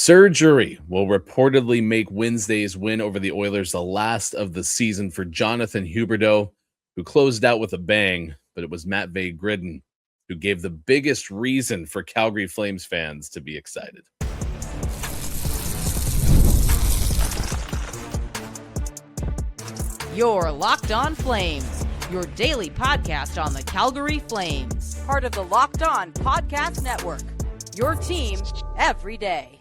Surgery will reportedly make Wednesday's win over the Oilers the last of the season for Jonathan Huberdeau, who closed out with a bang, but it was Matvei Gridin who gave the biggest reason for Calgary Flames fans to be excited. You're Locked On Flames, your daily podcast on the Calgary Flames. Part of the Locked On Podcast Network, your team every day.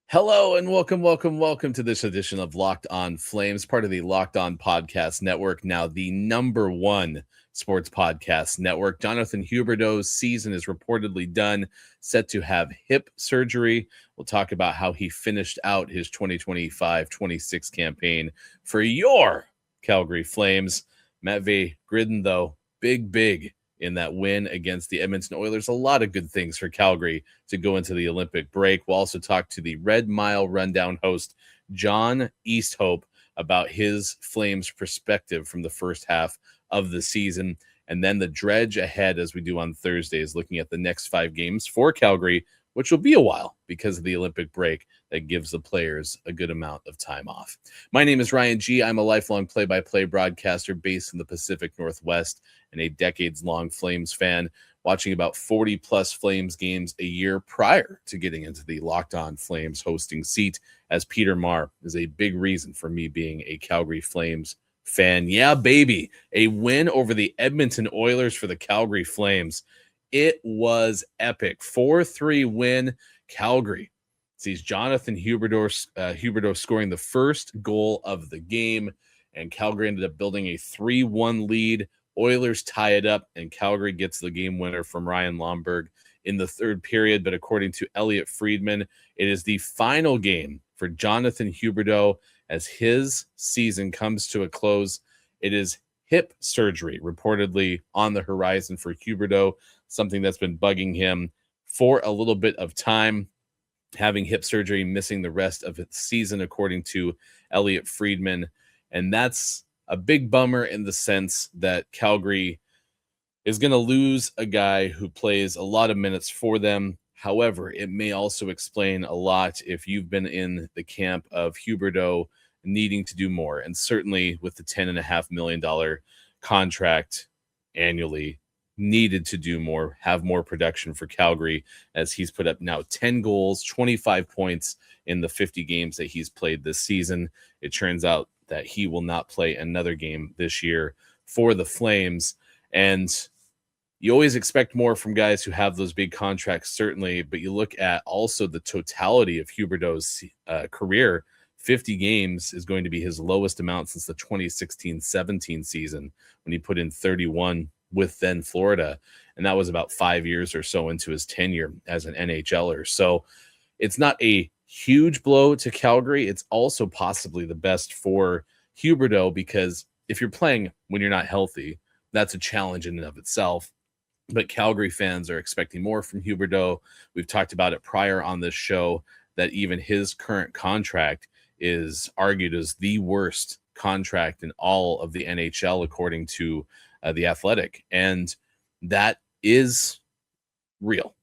Hello and welcome to this edition of Locked On Flames, part of the Locked On Podcast Network, now the #1 sports podcast network. Jonathan Huberdeau's season is reportedly done, set to have hip surgery. We'll talk about how he finished out his 2025-26 campaign for your Calgary Flames. Matvei Gridin, though, big in that win against the Edmonton Oilers. A lot of good things for Calgary to go into the Olympic break. We'll also talk to the Red Mile Rundown host, John Easthope, about his Flames perspective from the first half of the season. And then the Dredge ahead, as we do on Thursdays, looking at the next 5 games for Calgary, which will be a while because of the Olympic break that gives the players a good amount of time off. My name is Ryan G. I'm a lifelong play-by-play broadcaster based in the Pacific Northwest and a decades-long Flames fan, watching about 40-plus Flames games a year prior to getting into the Locked On Flames hosting seat, as Peter Marr is a big reason for me being a Calgary Flames fan. Yeah, baby, a win over the Edmonton Oilers for the Calgary Flames. It was epic. 4-3 win. Calgary sees Jonathan Huberdeau scoring the first goal of the game, and Calgary ended up building a 3-1 lead. Oilers tie it up, and Calgary gets the game winner from Ryan Lomberg in the third period. But according to Elliotte Friedman, it is the final game for Jonathan Huberdeau as his season comes to a close. It is hip surgery reportedly on the horizon for Huberdeau, something that's been bugging him for a little bit of time, having hip surgery, missing the rest of the season, according to Elliotte Friedman. And that's a big bummer in the sense that Calgary is going to lose a guy who plays a lot of minutes for them. However, it may also explain a lot if you've been in the camp of Huberdeau needing to do more. And certainly with the $10.5 million contract annually, needed to do more, have more production for Calgary, as he's put up now 10 goals, 25 points in the 50 games that he's played this season. It turns out that he will not play another game this year for the Flames. And you always expect more from guys who have those big contracts, certainly, but you look at also the totality of Huberdeau's career. 50 games is going to be his lowest amount since the 2016-17 season, when he put in 31 with then Florida, and that was about 5 years or so into his tenure as an NHLer. So it's not a huge blow to Calgary. It's also possibly the best for Huberdeau, because if you're playing when you're not healthy, that's a challenge in and of itself. But Calgary fans are expecting more from Huberdeau. We've talked about it prior on this show, that even his current contract is argued as the worst contract in all of the NHL, according to The Athletic. And that is real.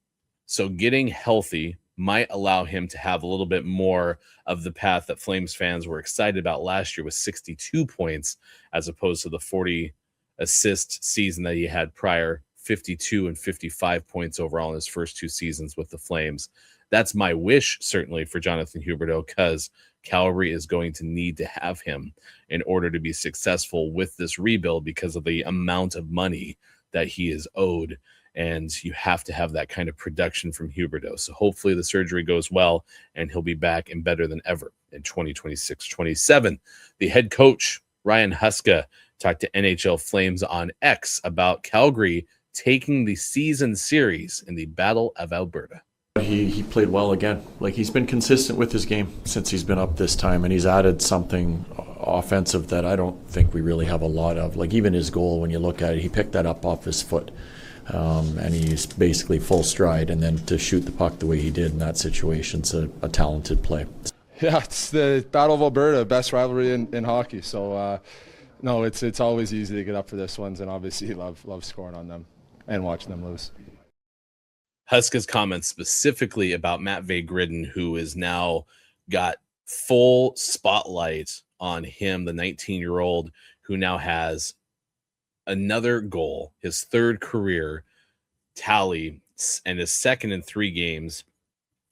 So getting healthy might allow him to have a little bit more of the path that Flames fans were excited about last year with 62 points, as opposed to the 40 assist season that he had prior, 52 and 55 points overall in his first 2 seasons with the Flames. That's my wish, certainly, for Jonathan Huberdeau, because Calgary is going to need to have him in order to be successful with this rebuild, because of the amount of money that he is owed. And you have to have that kind of production from Huberdeau. So hopefully the surgery goes well and he'll be back and better than ever in 2026-27. The head coach, Ryan Huska, talked to NHL Flames on X about Calgary taking the season series in the Battle of Alberta. He played well again. Like, he's been consistent with his game since he's been up this time, and he's added something offensive that I don't think we really have a lot of. Like, even his goal, when you look at it, he picked that up off his foot, and he's basically full stride, and then to shoot the puck the way he did in that situation's a talented play. Yeah, it's the Battle of Alberta, best rivalry in hockey. So, no, it's always easy to get up for this ones, and obviously love scoring on them and watching them lose. Huska's comments specifically about Matvei Gridin, who is now got full spotlight on him, the 19-year-old who now has another goal, his third career tally, and his second in 3 games.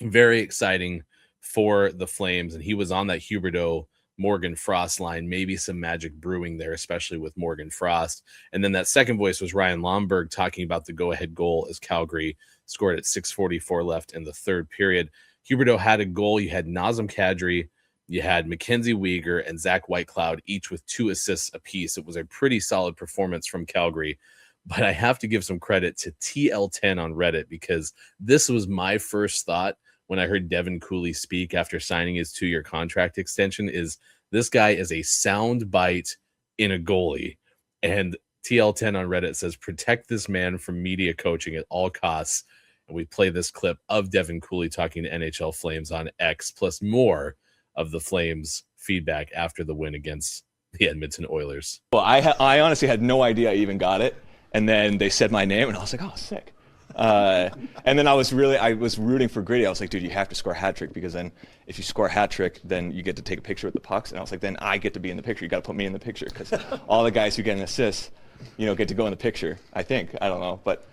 Very exciting for the Flames, and he was on that Huberdeau Morgan Frost line. Maybe some magic brewing there, especially with Morgan Frost. And then that second voice was Ryan Lomberg talking about the go-ahead goal as Calgary scored at 6:44 left in the third period. Huberdeau had a goal. You had Nazem Kadri, you had Mackenzie Weegar, and Zach Whitecloud, each with 2 assists apiece. It was a pretty solid performance from Calgary. But I have to give some credit to TL10 on Reddit, because this was my first thought when I heard Devin Cooley speak after signing his 2-year contract extension. Is this guy is a sound bite in a goalie. And TL10 on Reddit says, protect this man from media coaching at all costs. And we play this clip of Devin Cooley talking to NHL Flames on X, plus more of the Flames feedback after the win against the Edmonton Oilers. Well, I honestly had no idea I even got it. And then they said my name, and I was like, oh, sick. And then I was rooting for Gritty. I was like, dude, you have to score a hat trick, because then if you score a hat trick, then you get to take a picture with the pucks. And I was like, then I get to be in the picture. You got to put me in the picture, because all the guys who get an assist, get to go in the picture. I think. I don't know, but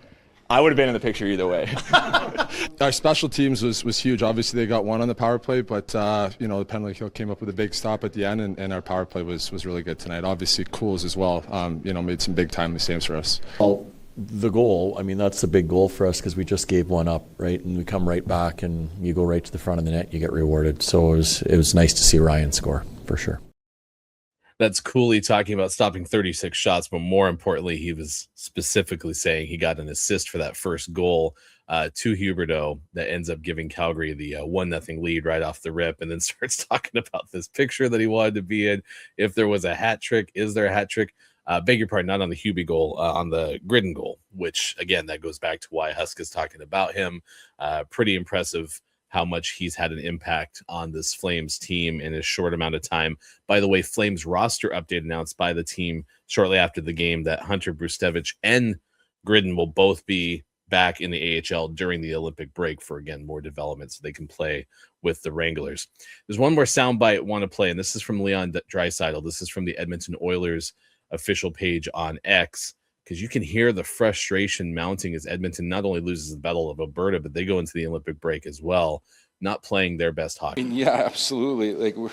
I would have been in the picture either way. Our special teams was huge. Obviously, they got one on the power play, but the penalty kill came up with a big stop at the end, and our power play was really good tonight. Obviously, Cools as well. Made some big timely saves for us. Well, the goal, that's the big goal for us, because we just gave one up, right? And we come right back, and you go right to the front of the net, you get rewarded. So it was nice to see Ryan score, for sure. That's Cooley talking about stopping 36 shots, but more importantly, he was specifically saying he got an assist for that first goal to Huberdeau that ends up giving Calgary the 1-0 lead right off the rip, and then starts talking about this picture that he wanted to be in. If there was a hat trick, is there a hat trick? Beg your pardon, not on the Hubie goal, on the Gridin goal, which, again, that goes back to why Huska's talking about him. Pretty impressive how much he's had an impact on this Flames team in a short amount of time. By the way, Flames roster update announced by the team shortly after the game that Hunter Brustevich and Gridin will both be back in the AHL during the Olympic break for, again, more development so they can play with the Wranglers. There's one more soundbite I want to play, and this is from Leon Draisaitl. This is from the Edmonton Oilers official page on X, because you can hear the frustration mounting as Edmonton not only loses the Battle of Alberta, but they go into the Olympic break as well, not playing their best hockey. Yeah, absolutely. Like, we're,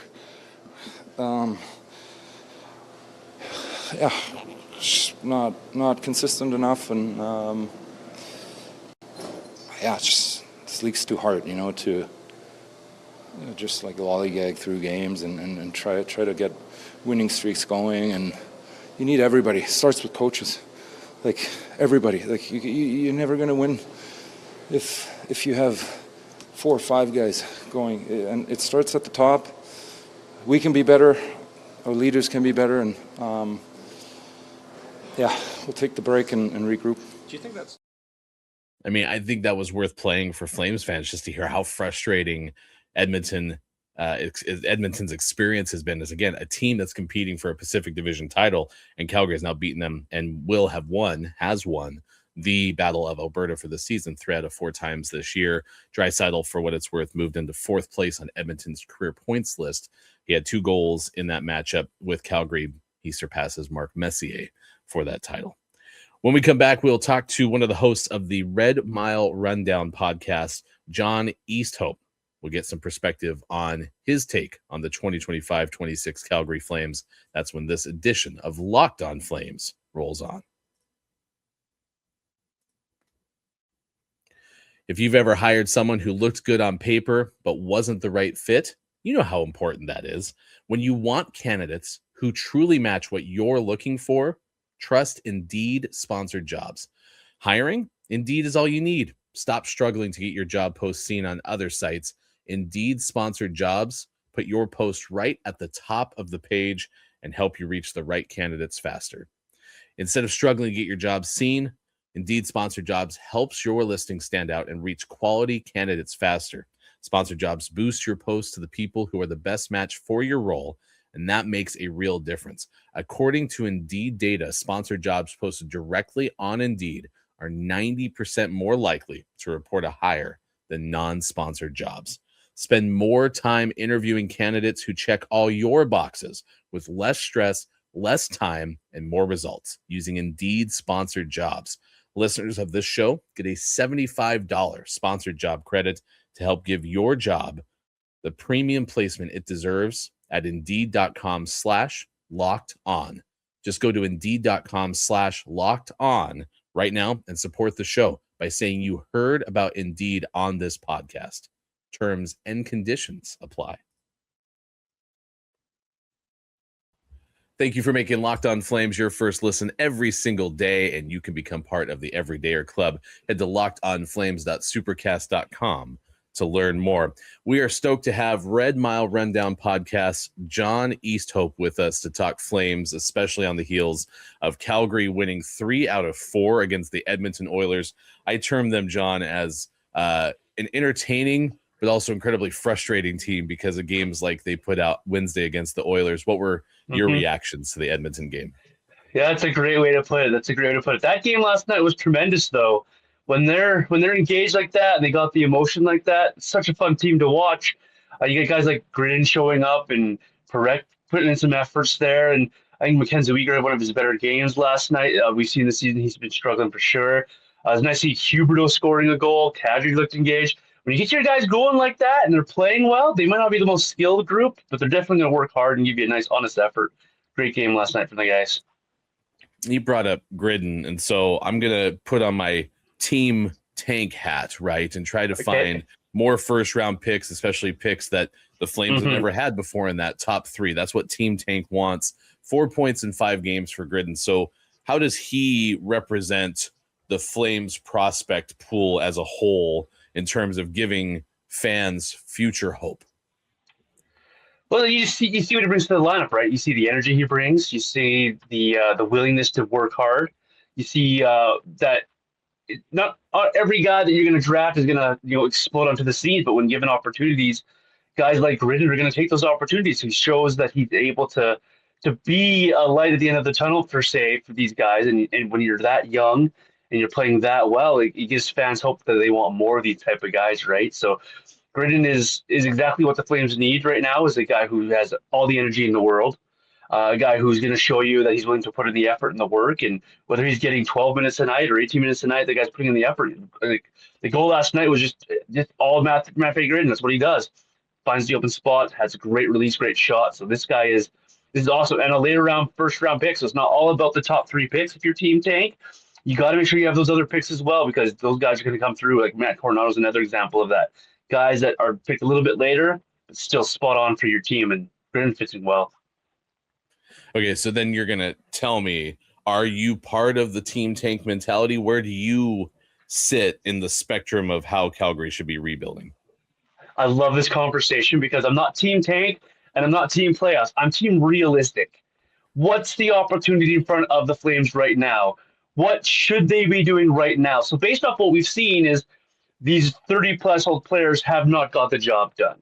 just not consistent enough, and just this league's too hard, to just like lollygag through games and try to get winning streaks going, and you need everybody. It starts with coaches. Like, everybody. Like, you're never going to win if you have 4 or 5 guys going. And it starts at the top. We can be better. Our leaders can be better. And, we'll take the break and regroup. Do you think that's... I think that was worth playing for Flames fans, just to hear how frustrating Edmonton's experience has been as, again, a team that's competing for a Pacific Division title, and Calgary has now beaten them and has won the Battle of Alberta for the season 3 out of 4 times this year. Draisaitl, for what it's worth, moved into 4th place on Edmonton's career points list. He had 2 goals in that matchup with Calgary. He surpasses Mark Messier for that title. When we come back, we'll talk to one of the hosts of the Red Mile Rundown podcast, John Easthope. We'll get some perspective on his take on the 2025-26 Calgary Flames. That's when this edition of Locked On Flames rolls on. If you've ever hired someone who looked good on paper but wasn't the right fit, you know how important that is. When you want candidates who truly match what you're looking for, trust Indeed sponsored jobs. Hiring? Indeed is all you need. Stop struggling to get your job post seen on other sites. Indeed sponsored jobs put your post right at the top of the page and help you reach the right candidates faster. Instead of struggling to get your job seen, Indeed sponsored jobs helps your listing stand out and reach quality candidates faster. Sponsored jobs boost your posts to the people who are the best match for your role, and that makes a real difference. According to Indeed data, sponsored jobs posted directly on Indeed are 90% more likely to report a hire than non-sponsored jobs. Spend more time interviewing candidates who check all your boxes with less stress, less time, and more results using Indeed sponsored jobs. Listeners of this show get a $75 sponsored job credit to help give your job the premium placement it deserves at Indeed.com/locked on. Just go to Indeed.com/locked on right now and support the show by saying you heard about Indeed on this podcast. Terms and conditions apply. Thank you for making Locked On Flames your first listen every single day, and you can become part of the Everydayer Club. Head to lockedonflames.supercast.com to learn more. We are stoked to have Red Mile Rundown podcast John Easthope with us to talk Flames, especially on the heels of Calgary winning 3 out of 4 against the Edmonton Oilers. I term them, John, as an entertaining but also incredibly frustrating team because of games like they put out Wednesday against the Oilers. What were your reactions to the Edmonton game? Yeah, that's a great way to put it. That game last night was tremendous, though. When they're engaged like that and they got the emotion like that, it's such a fun team to watch. You get guys like Gridin showing up and Perret putting in some efforts there. And I think Mackenzie Weegar had one of his better games last night. We've seen this season he's been struggling for sure. It's nice to see Huberdeau scoring a goal. Kadri looked engaged. When you get your guys going like that and they're playing well, they might not be the most skilled group, but they're definitely going to work hard and give you a nice, honest effort. Great game last night from the guys. You brought up Gridin, and so I'm going to put on my team tank hat, right, and try to find more first-round picks, especially picks that the Flames have never had before in that top 3. That's what Team Tank wants. 4 points in 5 games for Gridin. So how does he represent the Flames prospect pool as a whole in terms of giving fans future hope? Well, you see what he brings to the lineup, right? You see the energy he brings. You see the willingness to work hard. You see that not every guy that you're going to draft is going to explode onto the scene, but when given opportunities, guys like Gridin are going to take those opportunities. He shows that he's able to be a light at the end of the tunnel, per se, for these guys. And when you're that young and you're playing that well, it gives fans hope that they want more of these type of guys, right? So Gridin is exactly what the Flames need right now, is a guy who has all the energy in the world, a guy who's going to show you that he's willing to put in the effort and the work. And whether he's getting 12 minutes a night or 18 minutes a night, the guy's putting in the effort. Like, the goal last night was just all Matvei Gridin. That's what he does. Finds the open spot, has a great release, great shot. So this is awesome. And a later round, first round pick. So it's not all about the top 3 picks if your team tank. You got to make sure you have those other picks as well, because those guys are going to come through. Like Matt Coronado's another example of that. Guys that are picked a little bit later, but still spot on for your team, and Gridin fits in well. Okay, so then you're going to tell me, are you part of the team tank mentality? Where do you sit in the spectrum of how Calgary should be rebuilding? I love this conversation because I'm not team tank and I'm not team playoffs. I'm team realistic. What's the opportunity in front of the Flames right now? What should they be doing right now? So based off what we've seen is these 30-plus old players have not got the job done.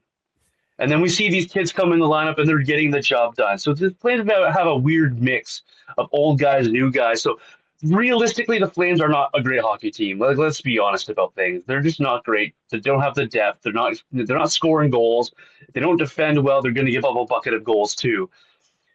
And then we see these kids come in the lineup and they're getting the job done. So the Flames have a weird mix of old guys and new guys. So realistically, the Flames are not a great hockey team. Let's be honest about things. They're just not great. They don't have the depth. They're not scoring goals. If they don't defend well, they're going to give up a bucket of goals too.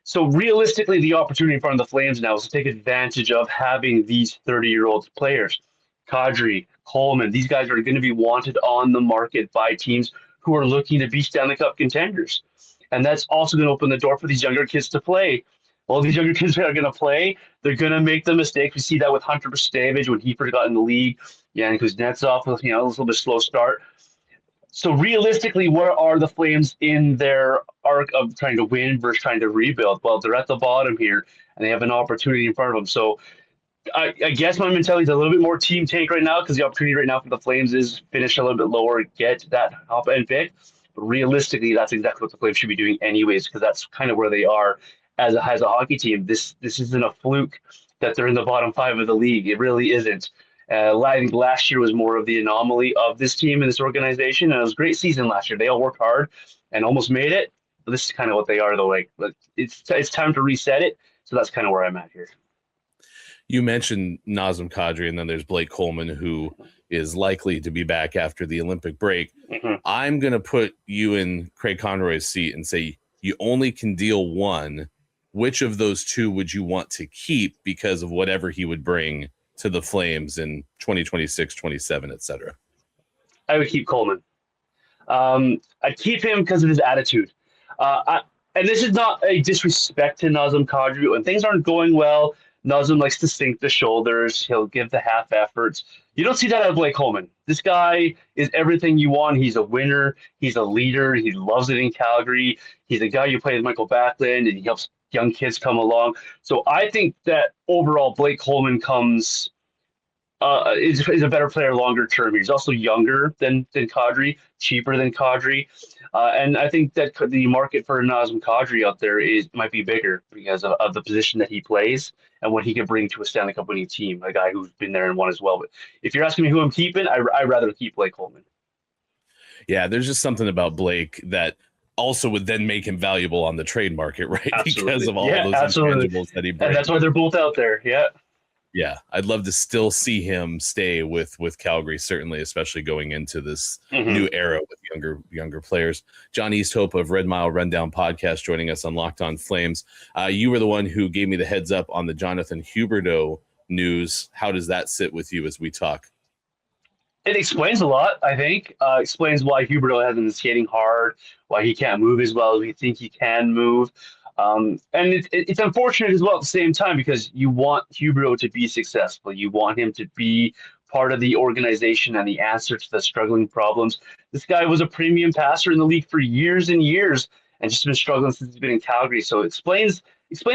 So realistically, the opportunity in front of the Flames now is to take advantage of having these 30-year-old players. Kadri, Coleman, these guys are going to be wanted on the market by teams who are looking to be Stanley Cup contenders. And that's also going to open the door for these younger kids to play. All these younger kids are going to play. They're going to make the mistakes. We see that with Hunter Brzustevich when he first got in the league. Yeah, and Kuznetsov with a little bit slow start. So realistically, where are the Flames in their arc of trying to win versus trying to rebuild? Well, they're at the bottom here, and they have an opportunity in front of them. So I guess my mentality is a little bit more team tank right now, because the opportunity right now for the Flames is finish a little bit lower, get that top end pick. But realistically, that's exactly what the Flames should be doing anyways, because that's kind of where they are as a hockey team. This isn't a fluke that they're in the bottom 5 of the league. It really isn't. I think last year was more of the anomaly of this team and this organization, and it was a great season last year. They all worked hard and almost made it. But this is kind of what they are, though. Like, it's time to reset it. So that's kind of where I'm at here. You mentioned Nazem Kadri, and then there's Blake Coleman, who is likely to be back after the Olympic break. Mm-hmm. I'm going to put you in Craig Conroy's seat and say you only can deal one. Which of those two would you want to keep because of whatever he would bring to the Flames in 2026, 27, et cetera? I would keep Coleman. I'd keep him because of his attitude. And this is not a disrespect to Nazem Kadri. When things aren't going well, Nazem likes to sink the shoulders. He'll give the half efforts. You don't see that out of Blake Coleman. This guy is everything you want. He's a winner. He's a leader. He loves it in Calgary. He's a guy you play with Michael Backlund, and he helps young kids come along. So I think that overall Blake Coleman is a better player longer term. He's also younger than Kadri, cheaper than Kadri. And I think that the market for Nazem Kadri out there might be bigger because of the position that he plays and what he can bring to a Stanley Cup winning team, a guy who's been there and won as well. But if you're asking me who I'm keeping, I'd rather keep Blake Coleman. Yeah, there's just something about Blake that also would then make him valuable on the trade market, right? Absolutely. Because of all those intangibles that he brings. And that's why they're both out there, yeah. Yeah, I'd love to still see him stay with Calgary, certainly, especially going into this new era with younger players. John Easthope of Red Mile Rundown podcast joining us on Locked On Flames. You were the one who gave me the heads up on the Jonathan Huberdeau news. How does that sit with you as we talk? It explains a lot, I think. Explains why Huberdeau hasn't been skating hard, why he can't move as well as we think he can move. And it's unfortunate as well at the same time because you want Huberdeau to be successful. You want him to be part of the organization and the answer to the struggling problems. This guy was a premium passer in the league for years and years and just been struggling since he's been in Calgary. So it explains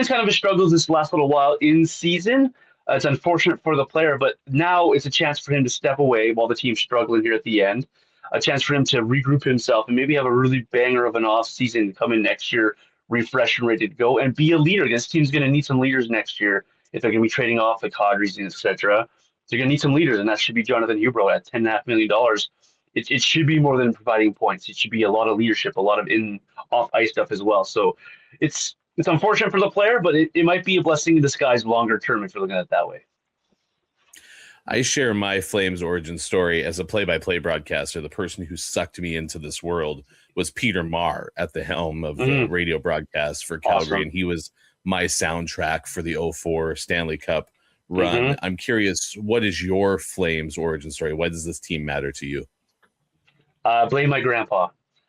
kind of his struggles this last little while in season. It's unfortunate for the player, but now it's a chance for him to step away while the team's struggling here at the end. A chance for him to regroup himself and maybe have a really banger of an off season come in next year, refreshed and ready to go, and be a leader. This team's going to need some leaders next year if they're going to be trading off the Kadris and etc. They're going to need some leaders, and that should be Jonathan Huberdeau at $10.5 million. It should be more than providing points. It should be a lot of leadership, a lot of off-ice stuff as well. So it's unfortunate for the player, but it might be a blessing in disguise longer term if you're looking at it that way. I share my Flames origin story as a play-by-play broadcaster. The person who sucked me into this world was Peter Marr at the helm of the radio broadcast for Calgary, awesome. And he was my soundtrack for the 2004 Stanley Cup run. I'm curious, what is your Flames origin story? Why does this team matter to you? Blame my grandpa.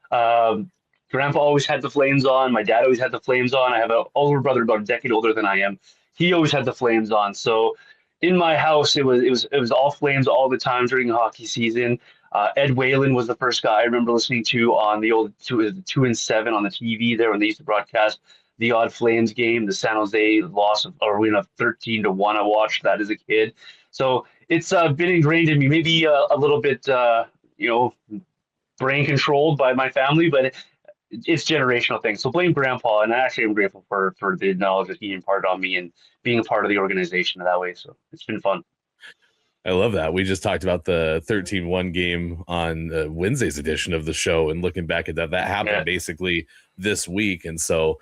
Grandpa always had the Flames on. My dad always had the Flames on. I have an older brother about a decade older than I am. He always had the Flames on. So in my house, it was all Flames all the time during the hockey season. Ed Whalen was the first guy I remember listening to on the old 2 and 7 on the TV there when they used to broadcast the odd Flames game, the San Jose loss or win of 13-1. I watched that as a kid. So it's been ingrained in me, maybe a little bit, brain controlled by my family, but it's generational thing. So blame Grandpa, and I actually am grateful for the knowledge that he imparted on me and being a part of the organization in that way. So it's been fun. I love that. We just talked about the 13-1 game on Wednesday's edition of the show, and looking back at that happened basically this week. And so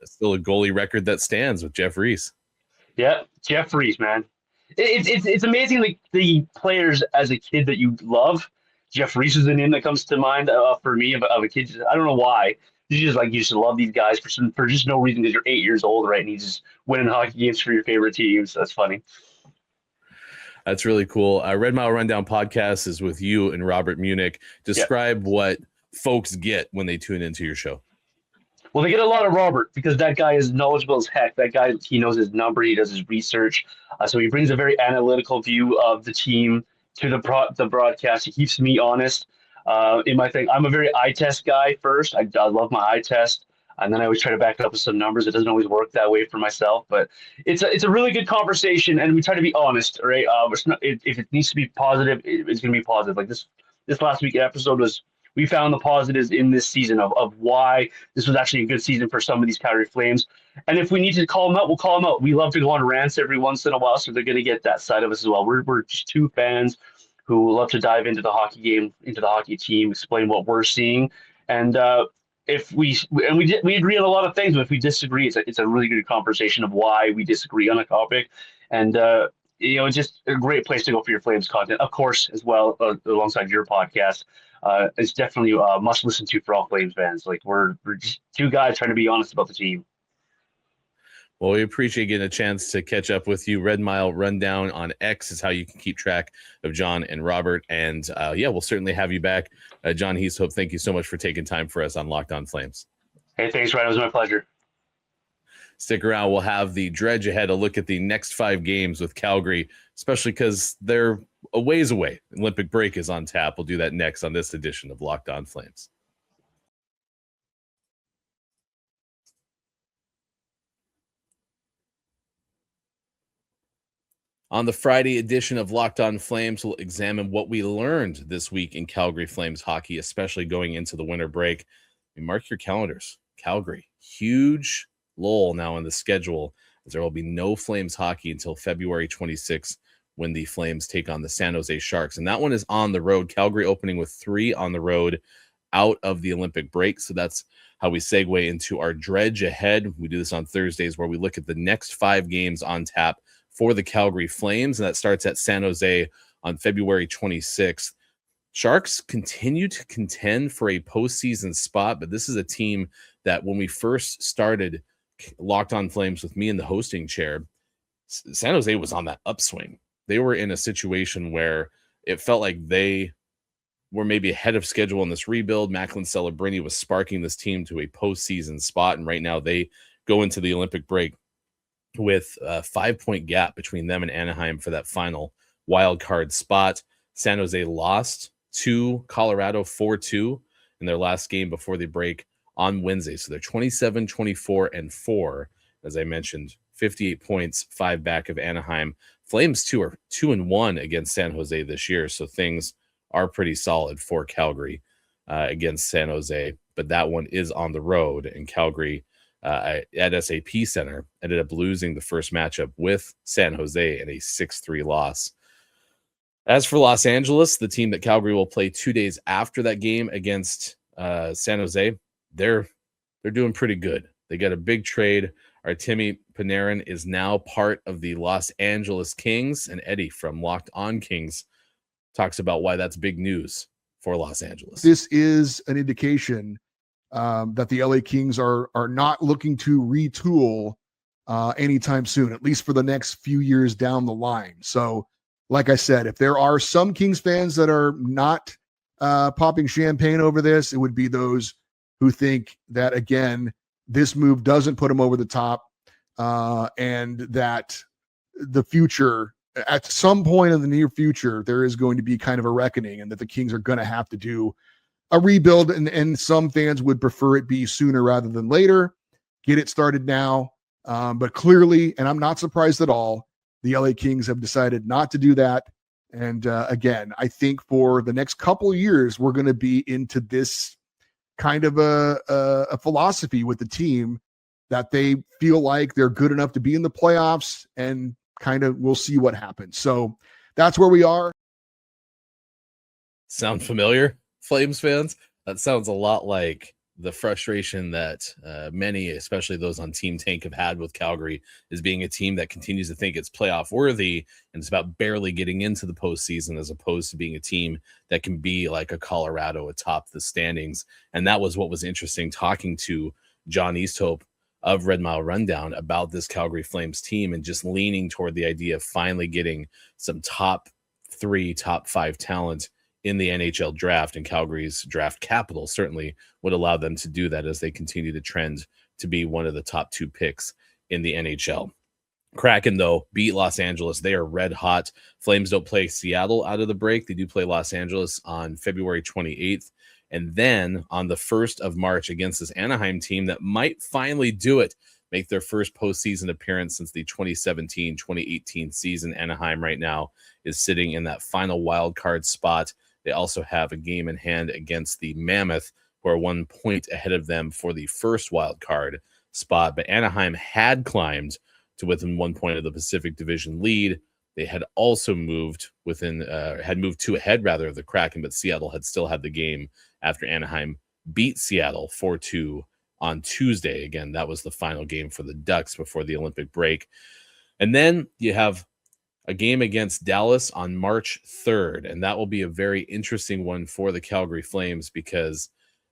still a goalie record that stands with Jeff Reese. Yeah, Jeff Reese, man. It's amazing, like the players as a kid that you love. Jeff Reese is the name that comes to mind for me of a kid. I don't know why. You just love these guys for just no reason because you're 8 years old, right? And you just winning hockey games for your favorite teams. That's funny. That's really cool. Red Mile Rundown podcast is with you and Robert Munich. Describe what folks get when they tune into your show. Well, they get a lot of Robert because that guy is knowledgeable as heck. That guy, he knows his number. He does his research. So he brings a very analytical view of the team to the broadcast. He keeps me honest in my thing. I'm a very eye test guy first. I love my eye test. And then I always try to back it up with some numbers. It doesn't always work that way for myself, but it's a really good conversation, and we try to be honest, right? If it needs to be positive, it's going to be positive. Like this last week episode we found the positives in this season of why this was actually a good season for some of these Calgary Flames. And if we need to call them out, we'll call them out. We love to go on rants every once in a while, so they're going to get that side of us as well. We're just two fans who love to dive into the hockey game, into the hockey team, explain what we're seeing, and if we agree on a lot of things, but if we disagree, it's a really good conversation of why we disagree on a topic. And, just a great place to go for your Flames content, of course, as well, alongside your podcast. It's definitely a must listen to for all Flames fans. Like, we're just two guys trying to be honest about the team. Well, we appreciate getting a chance to catch up with you. Red Mile Rundown on X is how you can keep track of John and Robert. And we'll certainly have you back. John Easthope, thank you so much for taking time for us on Locked On Flames. Hey, thanks, Ryan. It was my pleasure. Stick around. We'll have the Dredge ahead, a look at the next 5 games with Calgary, especially because they're a ways away. Olympic break is on tap. We'll do that next on this edition of Locked On Flames. On the Friday edition of Locked On Flames, we'll examine what we learned this week in Calgary Flames hockey, especially going into the winter break. Mark your calendars. Calgary, huge lull now in the schedule, as there will be no Flames hockey until February 26th when the Flames take on the San Jose Sharks. And that one is on the road. Calgary opening with 3 on the road out of the Olympic break. So that's how we segue into our Dredge ahead. We do this on Thursdays, where we look at the next 5 games on tap for the Calgary Flames, and that starts at San Jose on February 26th. Sharks continue to contend for a postseason spot, but this is a team that when we first started Locked On Flames with me in the hosting chair, San Jose was on that upswing. They were in a situation where it felt like they were maybe ahead of schedule in this rebuild. Macklin Celebrini was sparking this team to a postseason spot, and right now they go into the Olympic break with a 5-point gap between them and Anaheim for that final wild card spot. San Jose lost to Colorado 4-2 in their last game before the break on Wednesday. So they're 27-24-4. As I mentioned, 58 points, 5 back of Anaheim. Flames too are 2-1 against San Jose this year. So things are pretty solid for Calgary against San Jose. But that one is on the road, and Calgary at SAP Center ended up losing the first matchup with San Jose in a 6-3 loss. As for Los Angeles, the team that Calgary will play 2 days after that game against San Jose, they're doing pretty good. They got a big trade. Artemi Panarin is now part of the Los Angeles Kings, and Eddie from Locked On Kings talks about why that's big news for Los Angeles. This is an indication that the LA Kings are not looking to retool anytime soon, at least for the next few years down the line. So, like I said, if there are some Kings fans that are not popping champagne over this, it would be those who think that, again, this move doesn't put them over the top, and that the future, at some point in the near future, there is going to be kind of a reckoning, and that the Kings are going to have to do a rebuild, and some fans would prefer it be sooner rather than later. Get it started now. But clearly, and I'm not surprised at all, the LA Kings have decided not to do that. And again, I think for the next couple of years, we're going to be into this kind of a philosophy with the team that they feel like they're good enough to be in the playoffs, and kind of we'll see what happens. So that's where we are. Sound familiar, Flames fans? That sounds a lot like the frustration that many, especially those on Team Tank, have had with Calgary, is being a team that continues to think it's playoff worthy, and it's about barely getting into the postseason, as opposed to being a team that can be like a Colorado atop the standings. And that was what was interesting, talking to John Easthope of Red Mile Rundown about this Calgary Flames team, and just leaning toward the idea of finally getting some top 3, top 5 talent in the NHL draft, and Calgary's draft capital certainly would allow them to do that, as they continue to trend to be one of the top 2 picks in the NHL. Kraken, though, beat Los Angeles. They are red hot. Flames don't play Seattle out of the break. They do play Los Angeles on February 28th. And then on the 1st of March against this Anaheim team that might finally do it, make their first postseason appearance since the 2017-2018 season. Anaheim right now is sitting in that final wild card spot. They also have a game in hand against the Mammoth, who are 1 point ahead of them for the first wild card spot. But Anaheim had climbed to within 1 point of the Pacific Division lead. They had also moved had moved 2 ahead rather of the Kraken, but Seattle had still had the game after Anaheim beat Seattle 4-2 on Tuesday. Again, that was the final game for the Ducks before the Olympic break. And then you have a game against Dallas on March 3rd, and that will be a very interesting one for the Calgary Flames because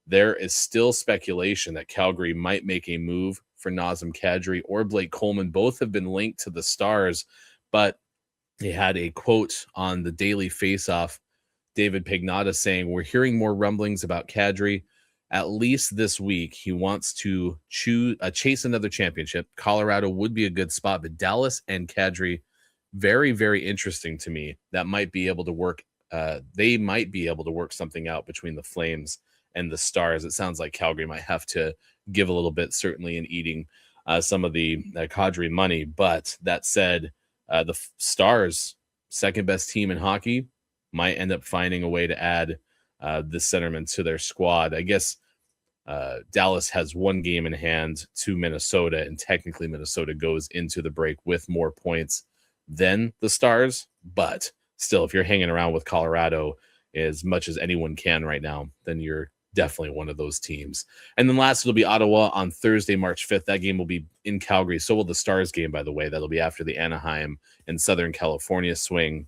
there is still speculation that Calgary might make a move for Nazem Kadri or Blake Coleman. Both have been linked to the Stars, but they had a quote on the Daily Faceoff, David Pagnotta, saying, "We're hearing more rumblings about Kadri. At least this week, he wants to chase another championship. Colorado would be a good spot, but Dallas and Kadri, very, very interesting to me. That might be able to work. They might be able to work something out between the Flames and the Stars. It sounds like Calgary might have to give a little bit, certainly in eating some of the Kadri money. But that said, the Stars, second best team in hockey, might end up finding a way to add this centerman to their squad. I guess Dallas has one game in hand to Minnesota, and technically Minnesota goes into the break with more points than the Stars. But still, if you're hanging around with Colorado as much as anyone can right now, then you're definitely one of those teams. And then last, it'll be Ottawa on Thursday, March 5th. That game will be in Calgary. So will the Stars game, by the way. That'll be after the Anaheim and Southern California swing.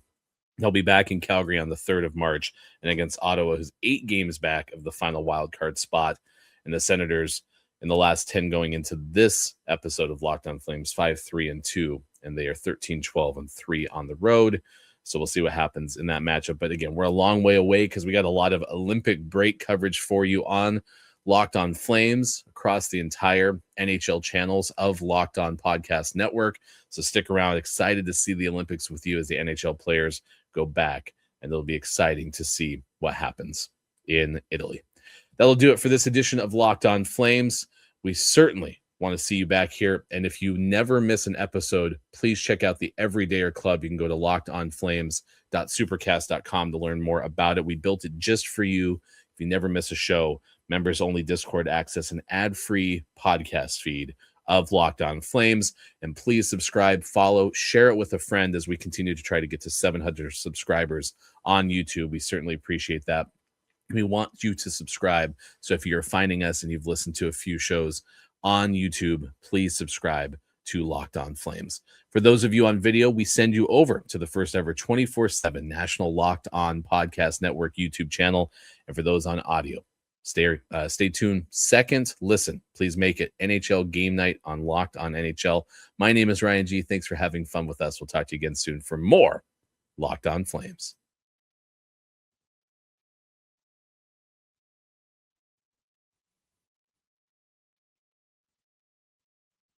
They'll be back in Calgary on the 3rd of March and against Ottawa, who's 8 games back of the final wild card spot. And the Senators, in the last 10 going into this episode of Locked On Flames, 5-3-2, and they are 13-12-3 on the road. So we'll see what happens in that matchup. But again, we're a long way away because we got a lot of Olympic break coverage for you on Locked On Flames across the entire NHL channels of Locked On Podcast Network. So stick around. Excited to see the Olympics with you as the NHL players go back, and it'll be exciting to see what happens in Italy. That'll do it for this edition of Locked On Flames. We certainly want to see you back here. And if you never miss an episode, please check out the Everydayer Club. You can go to lockedonflames.supercast.com to learn more about it. We built it just for you. If you never miss a show, members only Discord access, an ad-free podcast feed of Locked On Flames. And please subscribe, follow, share it with a friend as we continue to try to get to 700 subscribers on YouTube. We certainly appreciate that. We want you to subscribe. So if you're finding us and you've listened to a few shows on YouTube, please subscribe to Locked On Flames. For those of you on video, we send you over to the first ever 24/7 National Locked On Podcast Network YouTube channel. And for those on audio, stay tuned. Second listen, please make it NHL Game Night on Locked On NHL. My name is Ryan G. Thanks for having fun with us. We'll talk to you again soon for more Locked On Flames.